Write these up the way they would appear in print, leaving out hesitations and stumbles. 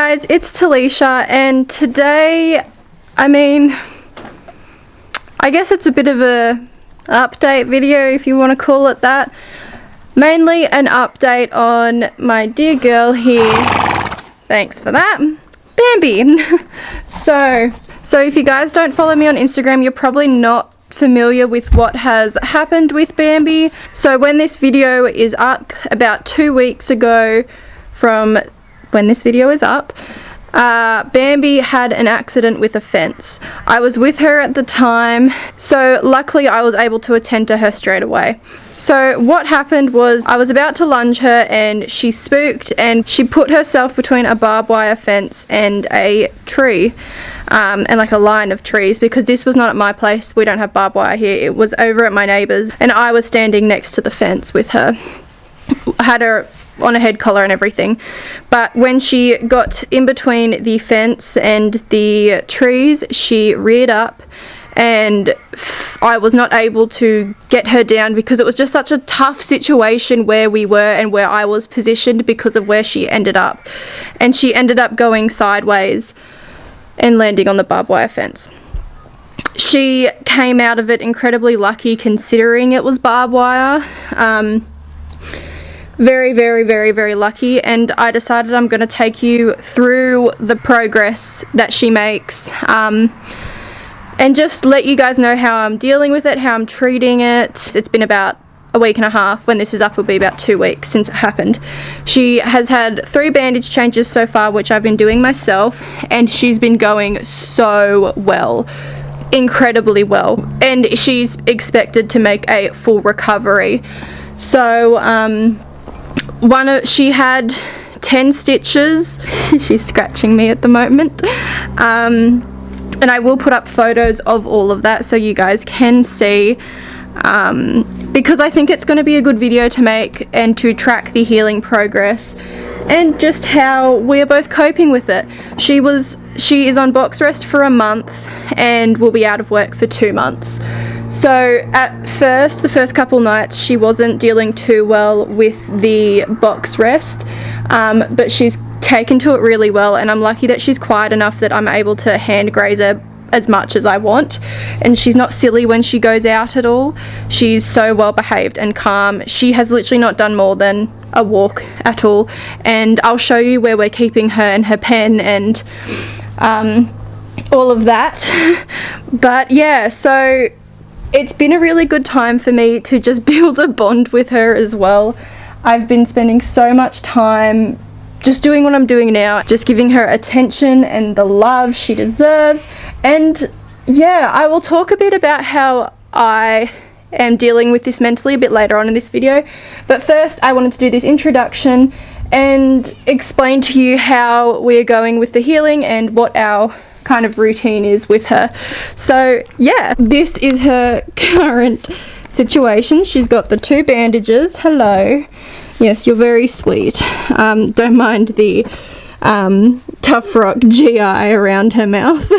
guys, it's Talisha, and today, I guess it's a bit of a update video if you want to call it that. Mainly an update on my dear girl here. Thanks for that. Bambi. So if you guys don't follow me on Instagram, you're probably not familiar with what has happened with Bambi. So when this video is up, about 2 weeks ago from when this video is up, Bambi had an accident with a fence. I was with her at the time, so luckily I was able to attend to her straight away. So what happened was I was about to lunge her and she spooked and she put herself between a barbed wire fence and a tree, and like a line of trees, because this was not at my place. We don't have barbed wire here. It was over at my neighbour's, and I was standing next to the fence with her. I had her on a head collar and everything, but when she got in between the fence and the trees, she reared up and I was not able to get her down because it was just such a tough situation where we were and where I was positioned because of where she ended up. And she ended up going sideways and landing on the barbed wire fence. She came out of it incredibly lucky considering it was barbed wire. Very, very, very, very lucky, and I decided I'm going to take you through the progress that she makes, and just let you guys know how I'm dealing with it, how I'm treating it. It's been about a week and a half. When this is up, it'll be about 2 weeks since it happened. She has had 3 bandage changes so far, which I've been doing myself, and she's been going so well. Incredibly well. And she's expected to make a full recovery. So, she had 10 stitches. She's scratching me at the moment. And I will put up photos of all of that so you guys can see, because I think it's going to be a good video to make and to track the healing progress and just how we're both coping with it. She is on box rest for a month and will be out of work for 2 months. So at first, the first couple nights, she wasn't dealing too well with the box rest, but she's taken to it really well, and I'm lucky that she's quiet enough that I'm able to hand graze her as much as I want, and she's not silly when she goes out at all. She's so well behaved and calm. She has literally not done more than a walk at all, and I'll show you where we're keeping her and her pen and all of that. But yeah, so it's been a really good time for me to just build a bond with her as well. I've been spending so much time just doing what I'm doing now, just giving her attention and the love she deserves. And yeah, I will talk a bit about how I am dealing with this mentally a bit later on in this video. But first, I wanted to do this introduction and explain to you how we're going with the healing and what our kind of routine is with her. So yeah, this is her current situation. She's got the 2 bandages. Hello. Yes, you're very sweet. Don't mind the TuffRock GI around her mouth.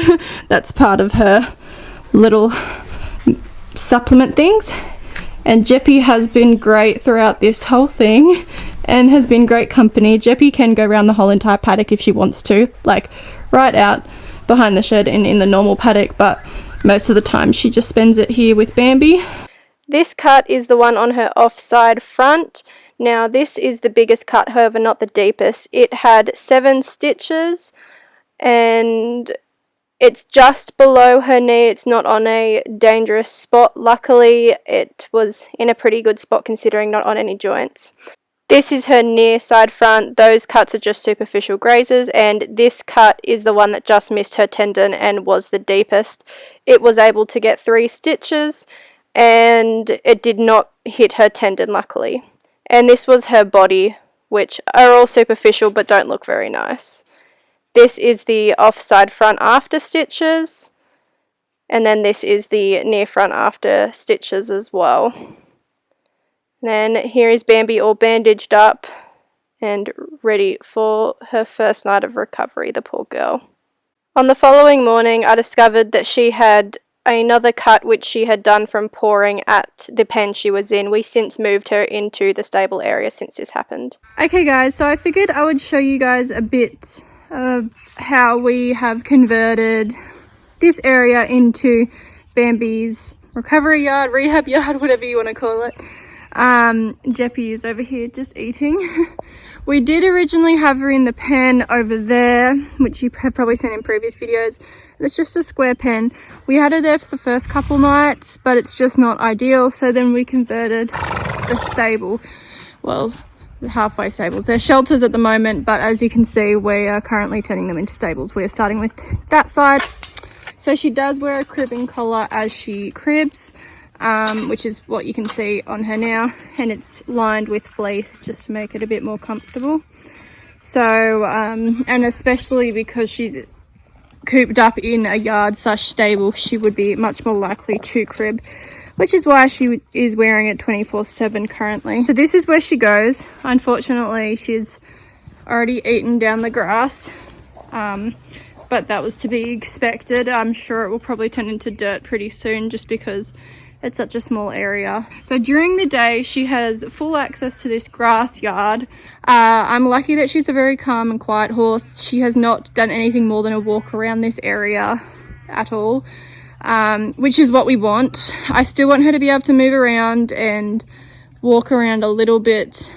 That's part of her little supplement things. And Jeppy has been great throughout this whole thing and has been great company. Jeppy can go around the whole entire paddock if she wants to, like right out behind the shed and in the normal paddock, but most of the time she just spends it here with Bambi. This cut is the one on her offside front. Now this is the biggest cut, however not the deepest. It had 7 stitches and it's just below her knee. It's not on a dangerous spot. Luckily it was in a pretty good spot considering not on any joints. This is her near side front. Those cuts are just superficial grazes, and this cut is the one that just missed her tendon and was the deepest. It was able to get 3 stitches and it did not hit her tendon, luckily. And this was her body, which are all superficial but don't look very nice. This is the offside front after stitches, and then this is the near front after stitches as well. Then here is Bambi all bandaged up and ready for her first night of recovery, the poor girl. On the following morning, I discovered that she had another cut which she had done from pawing at the pen she was in. We since moved her into the stable area since this happened. Okay guys, so I figured I would show you guys a bit of how we have converted this area into Bambi's recovery yard, rehab yard, whatever you want to call it. Jeppy is over here just eating. We did originally have her in the pen over there, which you have probably seen in previous videos. It's just a square pen. We had her there for the first couple nights, but it's just not ideal. So then we converted the stable. Well, the halfway stables. They're shelters at the moment, but as you can see, we are currently turning them into stables. We're starting with that side. So she does wear a cribbing collar as she cribs, which is what you can see on her now, and it's lined with fleece just to make it a bit more comfortable. So and especially because she's cooped up in a yard slash stable, she would be much more likely to crib, which is why she is wearing it 24/7 currently. So this is where she goes. Unfortunately, she's already eaten down the grass, but that was to be expected. I'm sure it will probably turn into dirt pretty soon just because it's such a small area. So during the day, she has full access to this grass yard. I'm lucky that she's a very calm and quiet horse. She has not done anything more than a walk around this area at all, which is what we want. I still want her to be able to move around and walk around a little bit.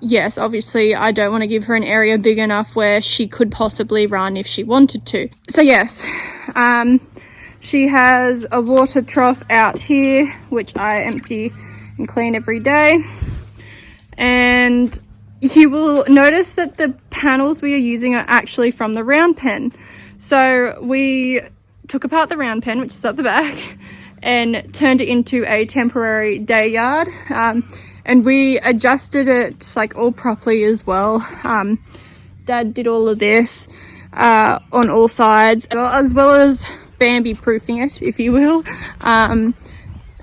Yes, obviously I don't want to give her an area big enough where she could possibly run if she wanted to. So yes, she has a water trough out here, which I empty and clean every day. And you will notice that the panels we are using are actually from the round pen. So we took apart the round pen, which is at the back, and turned it into a temporary day yard. And we adjusted it like all properly as well. Dad did all of this on all sides, as well as Bambi proofing it, if you will.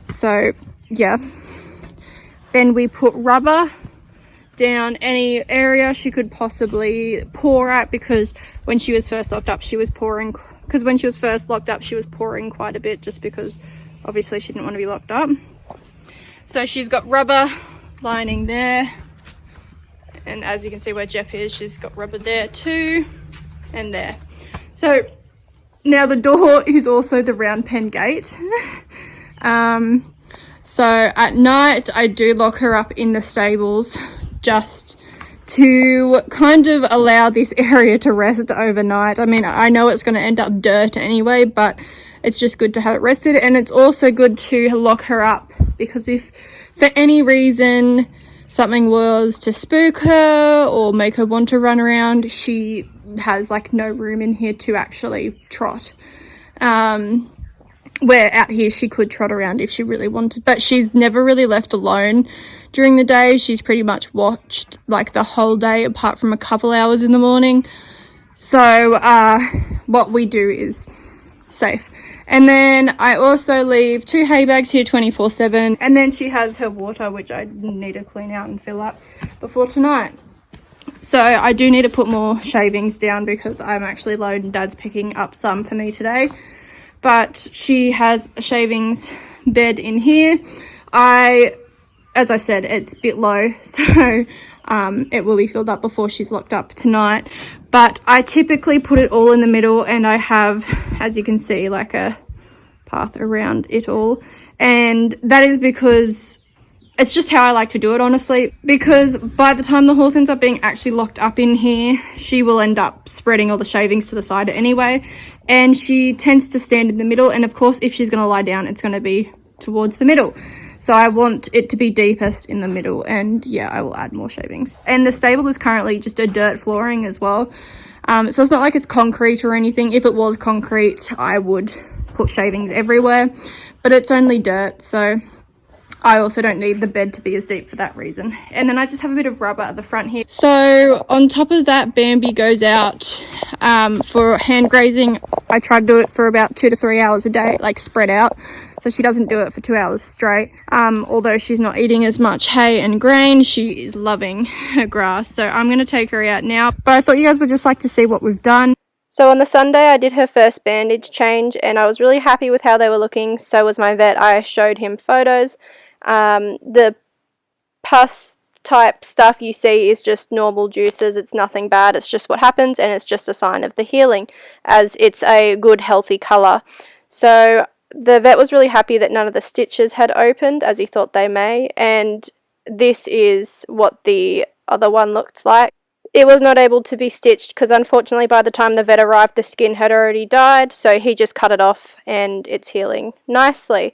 So yeah, then we put rubber down any area she could possibly paw at, because when she was first locked up she was pouring quite a bit, just because obviously she didn't want to be locked up. So she's got rubber lining there, and as you can see where Jeff is, she's got rubber there too, and there. So now the door is also the round pen gate. So at night I do lock her up in the stables just to kind of allow this area to rest overnight. I mean, I know it's going to end up dirt anyway, but it's just good to have it rested. And it's also good to lock her up, because if for any reason something was to spook her or make her want to run around, she has like no room in here to actually trot. Where out here she could trot around if she really wanted, but she's never really left alone during the day. She's pretty much watched like the whole day, apart from a couple hours in the morning. So what we do is safe. And then I also leave 2 hay bags here 24/7, and then she has her water, which I need to clean out and fill up before tonight. So I do need to put more shavings down, because I'm actually low and Dad's picking up some for me today. But she has a shavings bed in here. As I said, it's a bit low, so it will be filled up before she's locked up tonight. But I typically put it all in the middle, and I have, as you can see, like a path around it all. And that is because it's just how I like to do it, honestly, because by the time the horse ends up being actually locked up in here, she will end up spreading all the shavings to the side anyway, and she tends to stand in the middle. And of course, if she's going to lie down, it's going to be towards the middle. So I want it to be deepest in the middle, and yeah, I will add more shavings. And the stable is currently just a dirt flooring as well. So it's not like it's concrete or anything. If it was concrete, I would put shavings everywhere, but it's only dirt, so I also don't need the bed to be as deep for that reason. And then I just have a bit of rubber at the front here. So on top of that, Bambi goes out for hand grazing. I try to do it for about 2 to 3 hours a day, like spread out, so she doesn't do it for 2 hours straight. Although she's not eating as much hay and grain, she is loving her grass. So I'm going to take her out now. But I thought you guys would just like to see what we've done. So on the Sunday, I did her first bandage change, and I was really happy with how they were looking. So was my vet. I showed him photos. The pus type stuff you see is just normal juices. It's nothing bad. It's just what happens, and it's just a sign of the healing, as it's a good healthy colour. So the vet was really happy that none of the stitches had opened, as he thought they may, and this is what the other one looked like. It was not able to be stitched because unfortunately by the time the vet arrived the skin had already died, so he just cut it off and it's healing nicely.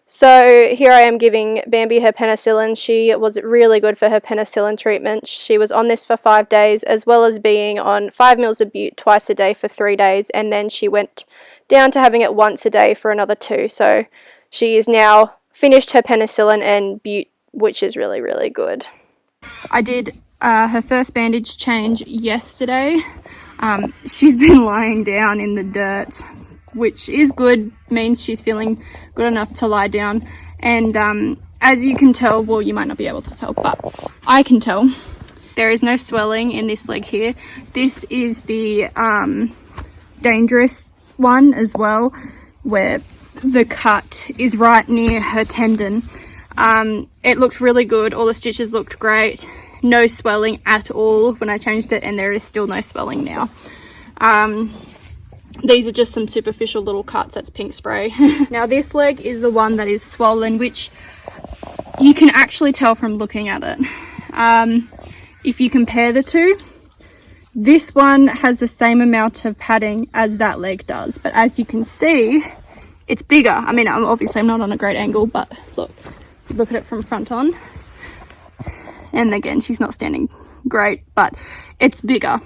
So here I am giving Bambi her penicillin. She was really good for her penicillin treatment. She was on this for 5 days, as well as being on 5 mils of bute twice a day for 3 days, and then she went down to having it once a day for another 2. So she is now finished her penicillin and bute, which is really, really good. I did her first bandage change yesterday. She's been lying down in the dirt, which is good, means she's feeling good enough to lie down. And as you can tell, well, you might not be able to tell, but I can tell, there is no swelling in this leg here. This is the dangerous one as well, where the cut is right near her tendon. It looked really good. All the stitches looked great. No swelling at all when I changed it, and there is still no swelling now. These are just some superficial little cuts. That's pink spray. Now this leg is the one that is swollen, which you can actually tell from looking at it. If you compare the two, this one has the same amount of padding as that leg does, but as you can see, it's bigger. I mean, obviously I'm not on a great angle, but look at it from front on. And again, she's not standing great, but it's bigger.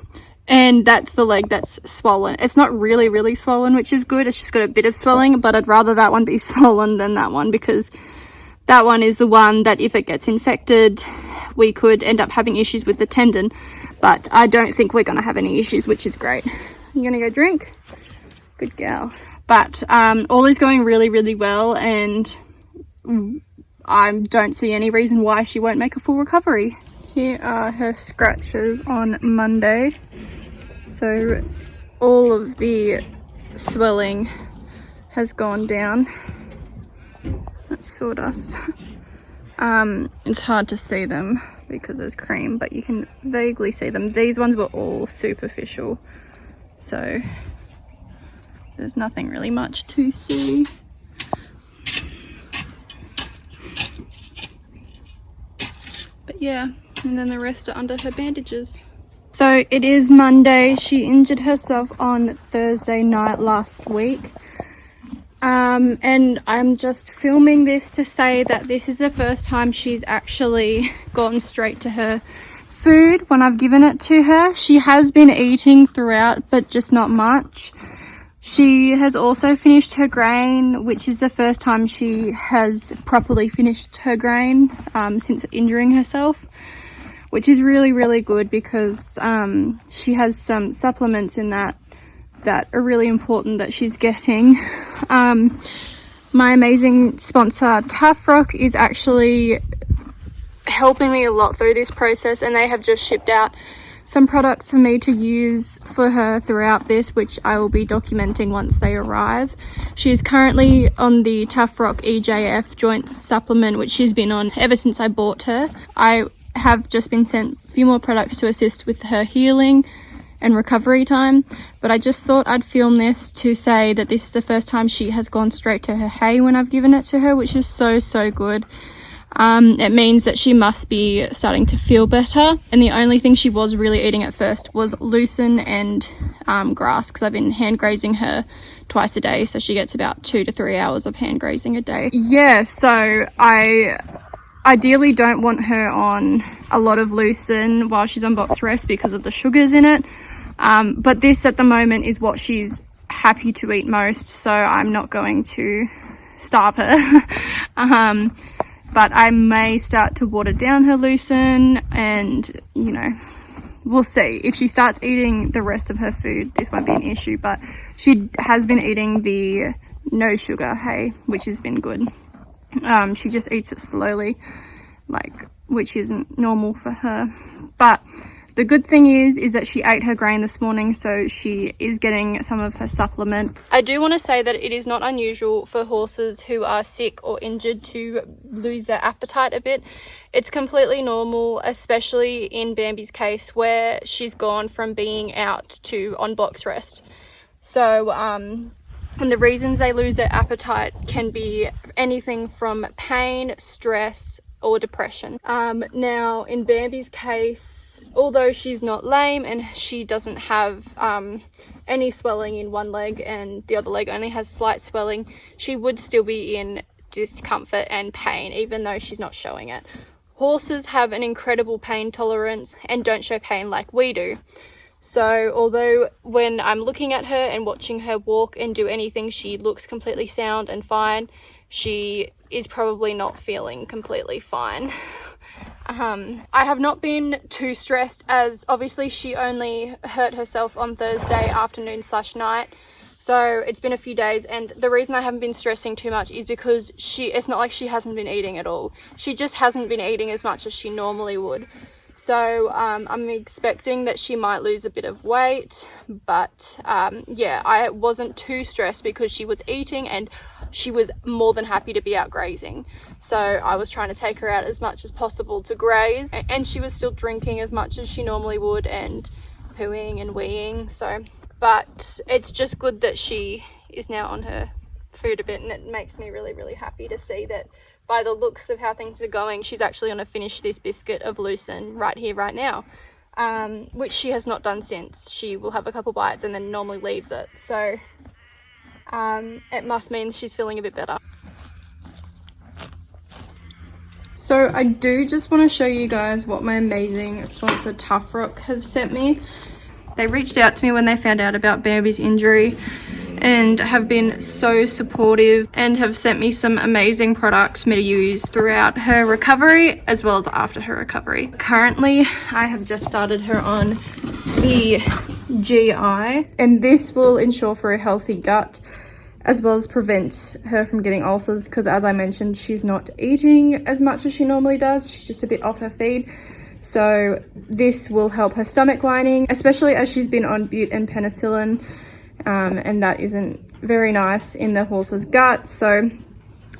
And that's the leg that's swollen. It's not really, really swollen, which is good. It's just got a bit of swelling, but I'd rather that one be swollen than that one, because that one is the one that if it gets infected, we could end up having issues with the tendon. But I don't think we're going to have any issues, which is great. You going to go drink? Good gal. But all is going really, really well, and I don't see any reason why she won't make a full recovery. Here are her scratches on Monday. So all of the swelling has gone down. That's sawdust. It's hard to see them because there's cream, but you can vaguely see them. These ones were all superficial, so there's nothing really much to see. But yeah, and then the rest are under her bandages. So it is Monday. She injured herself on Thursday night last week. And I'm just filming this to say that this is the first time she's actually gone straight to her food when I've given it to her. She has been eating throughout, but just not much. She has also finished her grain, which is the first time she has properly finished her grain since injuring herself, which is really, really good, because she has some supplements in that are really important that she's getting. My amazing sponsor TuffRock is actually helping me a lot through this process, and they have just shipped out some products for me to use for her throughout this, which I will be documenting once they arrive. She is currently on the TuffRock EJF joint supplement, which she's been on ever since I bought her. I have just been sent a few more products to assist with her healing and recovery time, but I just thought I'd film this to say that this is the first time she has gone straight to her hay when I've given it to her, which is so good. It means that she must be starting to feel better, and the only thing she was really eating at first was lucerne and grass, because I've been hand grazing her twice a day, so she gets about 2 to 3 hours of hand grazing a day. Yeah, so I ideally don't want her on a lot of lucerne while she's on box rest because of the sugars in it, but this at the moment is what she's happy to eat most, so I'm not going to starve her. But I may start to water down her lucerne, and you know, we'll see. If she starts eating the rest of her food, this won't be an issue, but she has been eating the no sugar hay, which has been good. She just eats it slowly, which isn't normal for her. But The good thing is that she ate her grain this morning, so she is getting some of her supplement. I do want to say that it is not unusual for horses who are sick or injured to lose their appetite a bit. It's completely normal, especially in Bambi's case where she's gone from being out to on box rest. So, and the reasons they lose their appetite can be anything from pain, stress, or depression. Now, in Bambi's case, although she's not lame and she doesn't have any swelling in one leg and the other leg only has slight swelling, she would still be in discomfort and pain even though she's not showing it. Horses have an incredible pain tolerance and don't show pain like we do. So although when I'm looking at her and watching her walk and do anything, she looks completely sound and fine, she is probably not feeling completely fine. I have not been too stressed, as obviously she only hurt herself on Thursday afternoon/night, so it's been a few days, and the reason I haven't been stressing too much is because it's not like she hasn't been eating at all. She just hasn't been eating as much as she normally would. So I'm expecting that she might lose a bit of weight, but yeah, I wasn't too stressed because she was eating and she was more than happy to be out grazing. So I was trying to take her out as much as possible to graze, and she was still drinking as much as she normally would and pooing and weeing. So, but it's just good that she is now on her food a bit, and it makes me really, really happy to see that by the looks of how things are going, she's actually going to finish this biscuit of lucerne right here, right now, which she has not done since. She will have a couple bites and then normally leaves it. So it must mean she's feeling a bit better. So I do just want to show you guys what my amazing sponsor TuffRock have sent me. They reached out to me when they found out about Bambi's injury and have been so supportive and have sent me some amazing products for me to use throughout her recovery as well as after her recovery. Currently, I have just started her on the GI, and this will ensure for a healthy gut as well as prevent her from getting ulcers, because as I mentioned, she's not eating as much as she normally does. She's just a bit off her feed. So this will help her stomach lining, especially as she's been on bute and penicillin, and that isn't very nice in the horse's gut. So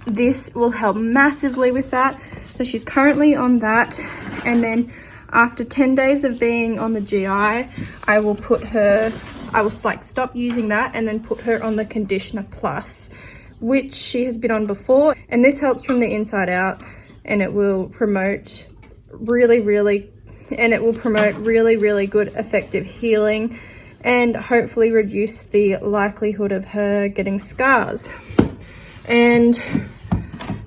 this will help massively with that. So she's currently on that, and then after 10 days of being on the GI, I will like stop using that and then put her on the Conditioner Plus, which she has been on before, and this helps from the inside out, and it will promote really good effective healing and hopefully reduce the likelihood of her getting scars. And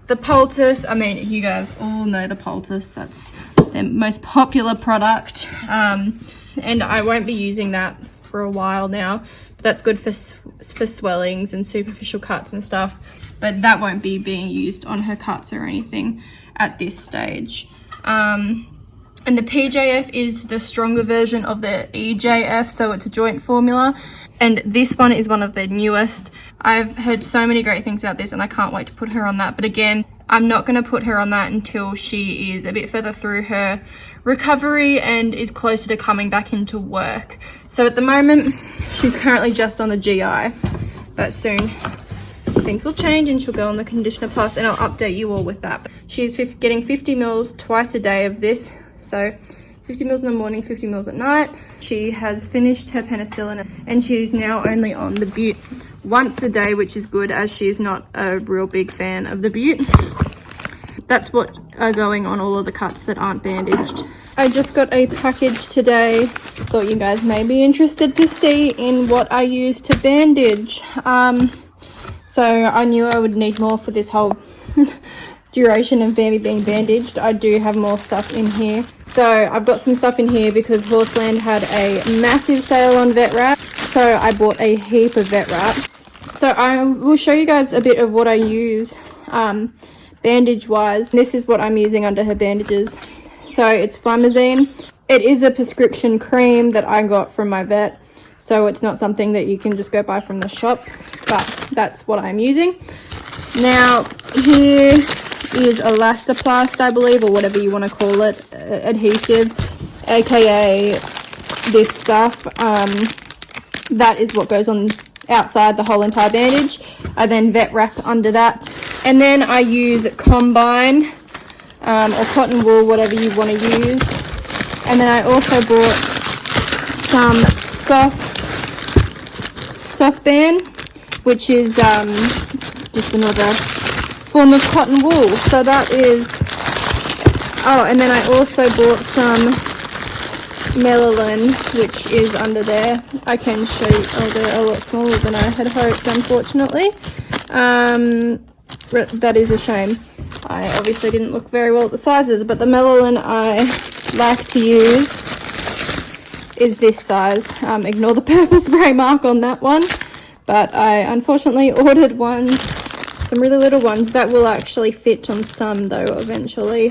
the poultice, I mean, you guys all know the poultice, that's their most popular product, and I won't be using that for a while now. That's good for swellings and superficial cuts and stuff, but that won't be being used on her cuts or anything at this stage. And the PJF is the stronger version of the EJF, so it's a joint formula, and this one is one of the newest. I've heard so many great things about this and I can't wait to put her on that, but again, I'm not going to put her on that until she is a bit further through her recovery and is closer to coming back into work. So at the moment, she's currently just on the GI, but soon things will change and she'll go on the Conditioner Plus, and I'll update you all with that. She's getting 50 mils twice a day of this, so 50 mils in the morning, 50 mils at night. She has finished her penicillin and she's now only on the bute once a day, which is good as she is not a real big fan of the bute. That's what are going on all of the cuts that aren't bandaged. I just got a package today. Thought you guys may be interested to see in what I use to bandage. So I knew I would need more for this whole duration of Bambi being bandaged. I do have more stuff in here. So I've got some stuff in here because Horseland had a massive sale on vet wrap. So I bought a heap of vet wrap. So I will show you guys a bit of what I use bandage wise. This is what I'm using under her bandages. So it's Flamazine. It is a prescription cream that I got from my vet, so it's not something that you can just go buy from the shop, but that's what I'm using. Now here is Elastoplast, I believe, or whatever you want to call it, adhesive, aka this stuff. That is what goes on outside the whole entire bandage. I then vet wrap under that, and then I use combine or cotton wool, whatever you want to use. And then I also bought some soft band, which is just another form of cotton wool. So that is, oh, and then I also bought some melalin, which is under there. I can show you, oh, they're a lot smaller than I had hoped, unfortunately. That is a shame. I obviously didn't look very well at the sizes, but the melalin I like to use is this size. Ignore the purpose spray mark on that one, but I unfortunately ordered some really little ones that will actually fit on some though eventually.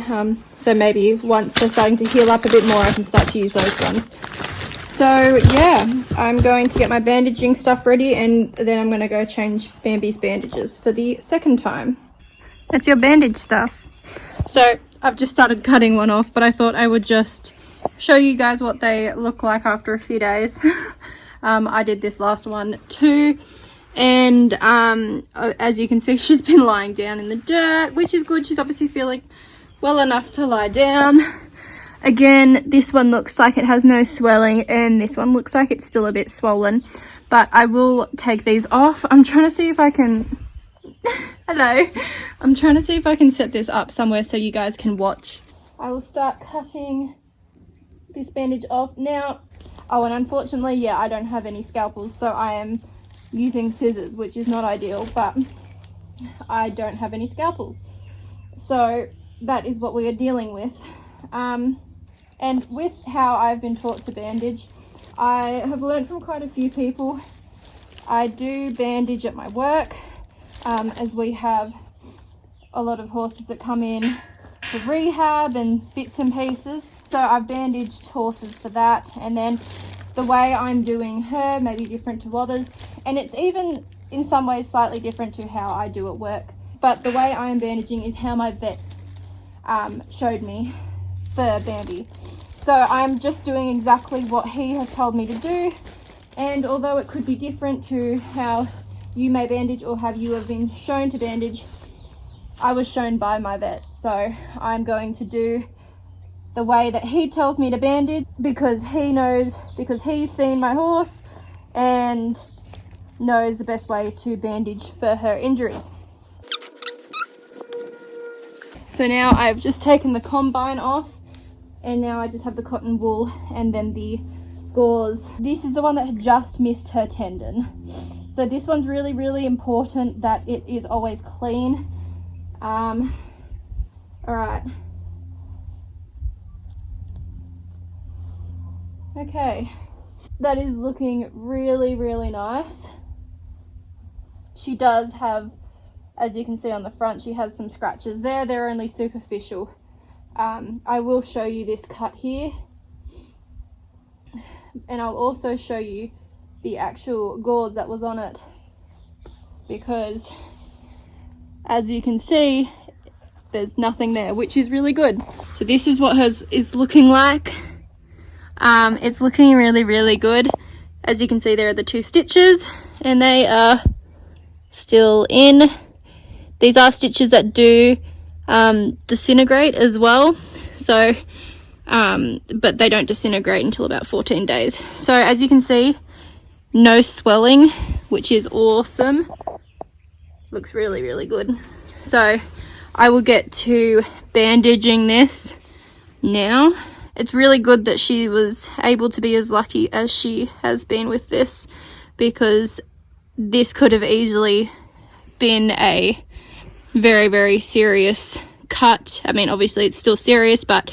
So maybe once they're starting to heal up a bit more, I can start to use those ones. So yeah, I'm going to get my bandaging stuff ready, and then I'm going to go change Bambi's bandages for the second time. That's your bandage stuff. So I've just started cutting one off, but I thought I would just show you guys what they look like after a few days. I did this last one too, and as you can see, she's been lying down in the dirt, which is good. She's obviously feeling well enough to lie down. Again, this one looks like it has no swelling, and this one looks like it's still a bit swollen, but I will take these off. I'm trying to see if I can hello, I'm trying to see if I can set this up somewhere so you guys can watch. I will start cutting this bandage off now. Oh, and unfortunately, yeah, I don't have any scalpels, so I am using scissors, which is not ideal, but I don't have any scalpels, so that is what we are dealing with. And with how I've been taught to bandage, I have learned from quite a few people. I do bandage at my work, as we have a lot of horses that come in for rehab and bits and pieces, so I've bandaged horses for that. And then the way I'm doing her may be different to others, and it's even in some ways slightly different to how I do at work, but the way I am bandaging is how my vet showed me for Bambi. So I'm just doing exactly what he has told me to do, and although it could be different to how you may bandage or have you have been shown to bandage, I was shown by my vet, so I'm going to do the way that he tells me to bandage, because he knows, because he's seen my horse and knows the best way to bandage for her injuries. So now I've just taken the combine off, and now I just have the cotton wool and then the gauze. This is the one that had just missed her tendon. So this one's really, really important that it is always clean. All right. Okay, that is looking really, really nice. She does have, as you can see on the front, she has some scratches there. They're only superficial. I will show you this cut here, and I'll also show you the actual gauze that was on it, because as you can see, there's nothing there, which is really good. So this is what hers is looking like. It's looking really, really good. As you can see, there are the 2 stitches, and they are still in. These are stitches that do disintegrate as well, so but they don't disintegrate until about 14 days. So as you can see, no swelling, which is awesome. Looks really, really good. So I will get to bandaging this now. It's really good that she was able to be as lucky as she has been with this, because this could have easily been a very, very serious cut. I mean, obviously it's still serious, but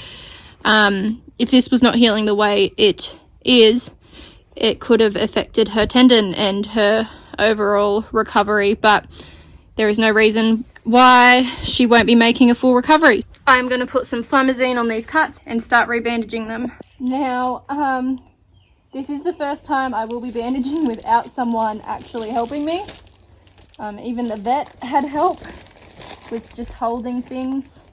if this was not healing the way it is, it could have affected her tendon and her overall recovery, but there is no reason why she won't be making a full recovery. I'm going to put some Flamazine on these cuts and start rebandaging them. Now, this is the first time I will be bandaging without someone actually helping me. Even the vet had help with just holding things,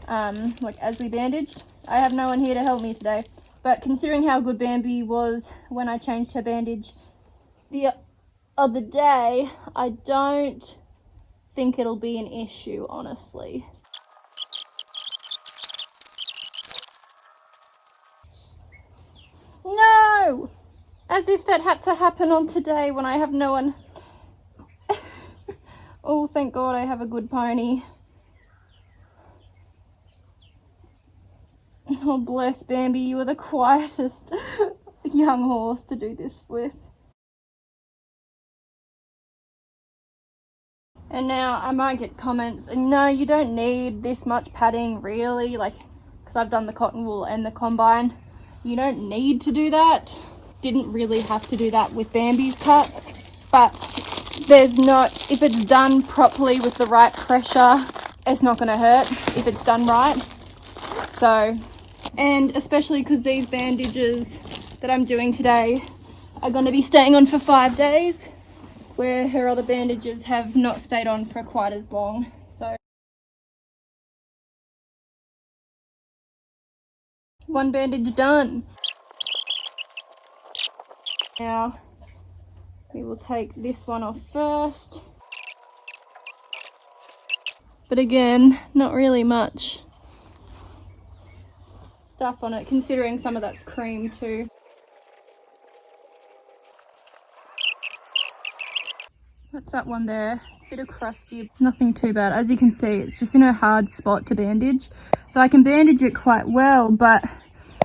like as we bandaged. I have no one here to help me today. But considering how good Bambi was when I changed her bandage the other day, I don't think it'll be an issue, honestly. No! As if that had to happen on today when I have no one. Oh, thank God I have a good pony. Oh, bless Bambi, you are the quietest young horse to do this with. And now I might get comments, and no, you don't need this much padding, really, like, because I've done the cotton wool and the combine. You don't need to do that. Didn't really have to do that with Bambi's cuts, but there's not, if it's done properly with the right pressure, it's not going to hurt if it's done right. So, and especially because these bandages that I'm doing today are going to be staying on for 5 days, where her other bandages have not stayed on for quite as long. So, one bandage done. Now, we will take this one off first. But again, not really much stuff on it, considering some of that's cream too. What's that one there? Bit of crusty. It's nothing too bad. As you can see, it's just in a hard spot to bandage. So I can bandage it quite well, but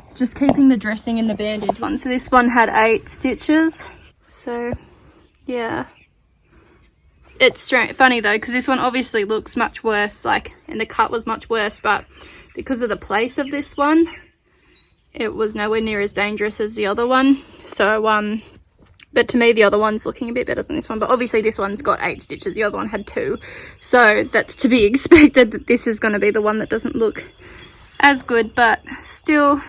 it's just keeping the dressing in the bandage one. So this one had 8 stitches. So yeah. It's funny though, because this one obviously looks much worse, like, and the cut was much worse, but because of the place of this one, it was nowhere near as dangerous as the other one. So but to me the other one's looking a bit better than this one, but obviously this one's got 8 stitches, the other one had 2, so that's to be expected that this is going to be the one that doesn't look as good, but still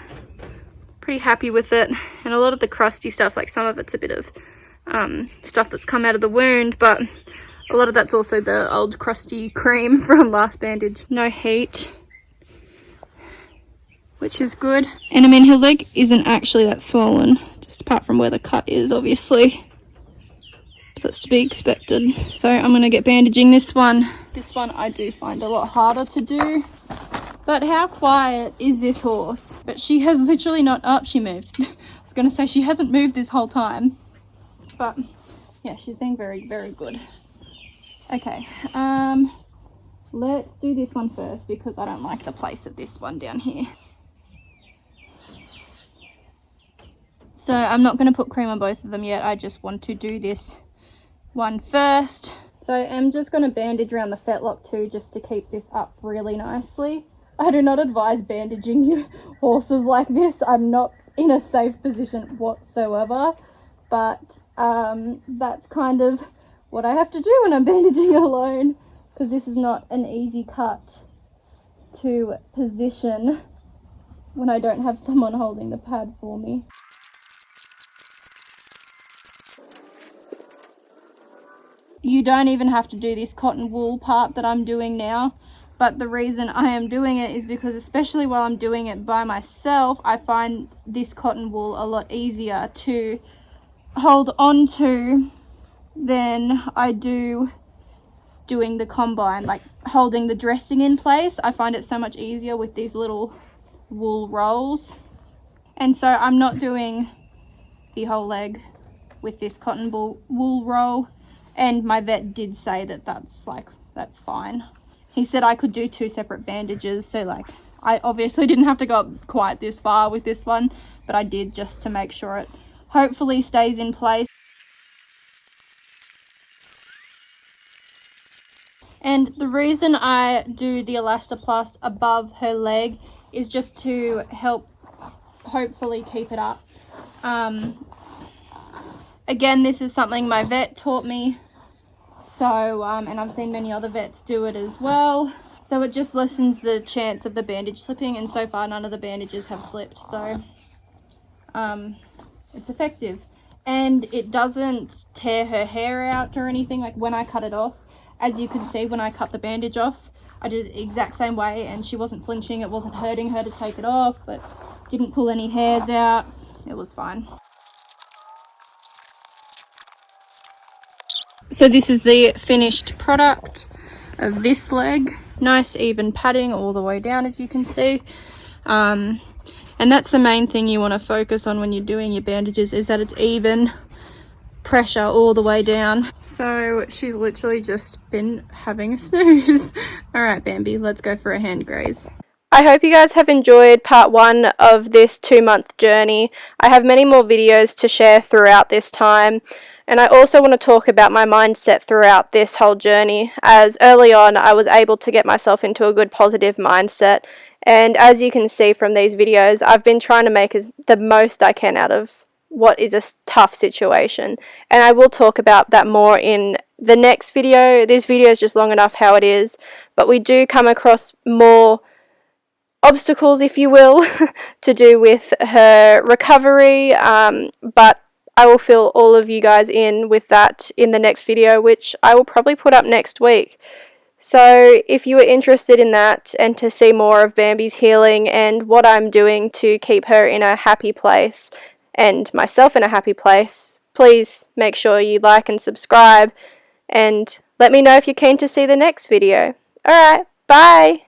pretty happy with it. And a lot of the crusty stuff, like some of it's a bit of stuff that's come out of the wound, but a lot of that's also the old crusty cream from last bandage. No heat, which is good. And I mean, her leg isn't actually that swollen, just apart from where the cut is, obviously. That's to be expected. So I'm going to get bandaging this one. This one I do find a lot harder to do. But how quiet is this horse? But she has literally not... Oh, she moved. I was going to say she hasn't moved this whole time. But yeah, she's been very, very good. Okay, let's do this one first because I don't like the place of this one down here. So I'm not going to put cream on both of them yet. I just want to do this one first. So I'm just going to bandage around the fetlock too, just to keep this up really nicely. I do not advise bandaging your horses like this. I'm not in a safe position whatsoever, but that's kind of what I have to do when I'm bandaging alone, because this is not an easy cut to position when I don't have someone holding the pad for me. You don't even have to do this cotton wool part that I'm doing now, but the reason I am doing it is because, especially while I'm doing it by myself, I find this cotton wool a lot easier to hold on to than I do doing the combine, like holding the dressing in place. I find it so much easier with these little wool rolls, and so I'm not doing the whole leg with this cotton wool roll. And my vet did say that that's fine. He said I could do 2 separate bandages, so like I obviously didn't have to go up quite this far with this one, but I did just to make sure it hopefully stays in place. And the reason I do the elastoplast above her leg is just to help hopefully keep it up. Again, this is something my vet taught me, so and I've seen many other vets do it as well, so it just lessens the chance of the bandage slipping, and so far none of the bandages have slipped, so it's effective. And it doesn't tear her hair out or anything. Like when I cut it off, as you can see, when I cut the bandage off, I did it the exact same way and she wasn't flinching. It wasn't hurting her to take it off, but Didn't pull any hairs out. It was fine. So this is the finished product of this leg. Nice even padding all the way down, as you can see. And that's the main thing you want to focus on when you're doing your bandages, is that it's even pressure all the way down. So she's literally just been having a snooze. Alright Bambi, let's go for a hand graze. I hope you guys have enjoyed part 1 of this 2-month journey. I have many more videos to share throughout this time, and I also want to talk about my mindset throughout this whole journey, as early on I was able to get myself into a good positive mindset, and as you can see from these videos, I've been trying to make the most I can out of what is a tough situation, and I will talk about that more in the next video. This video is just long enough how it is, but we do come across more obstacles, if you will, to do with her recovery, but I will fill all of you guys in with that in the next video, which I will probably put up next week. So if you are interested in that and to see more of Bambi's healing and what I'm doing to keep her in a happy place and myself in a happy place, please make sure you like and subscribe and let me know if you're keen to see the next video. Alright, bye!